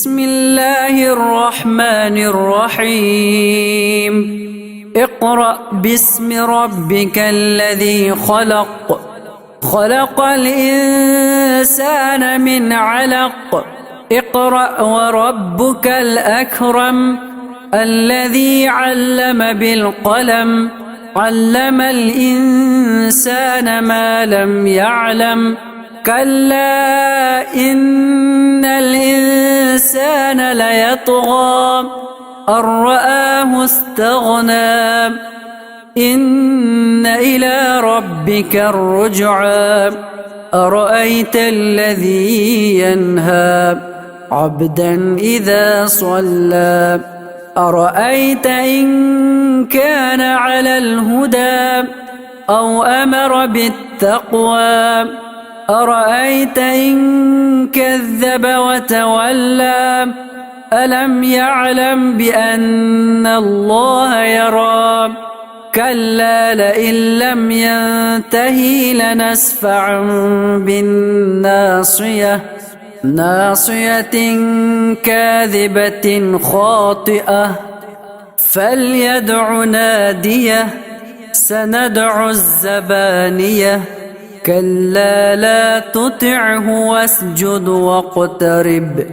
بسم الله الرحمن الرحيم. اقرأ باسم ربك الذي خلق، خلق الإنسان من علق. اقرأ وربك الأكرم الذي علم بالقلم، علم الإنسان ما لم يعلم. كلا إن الإنسان ليطغى أن رآه استغنى. إن إلى ربك الرجعى. أرأيت الذي ينهى عبدا إذا صلى. أرأيت إن كان على الهدى أو أمر بالتقوى. أرأيت إن كذب وتولى. ألم يعلم بأن الله يرى. كلا لئن لم ينته لنسفعا بالناصية، ناصية كاذبة خاطئة. فليدع ناديه سندع الزبانية. كلا لا تطعه واسجد واقترب.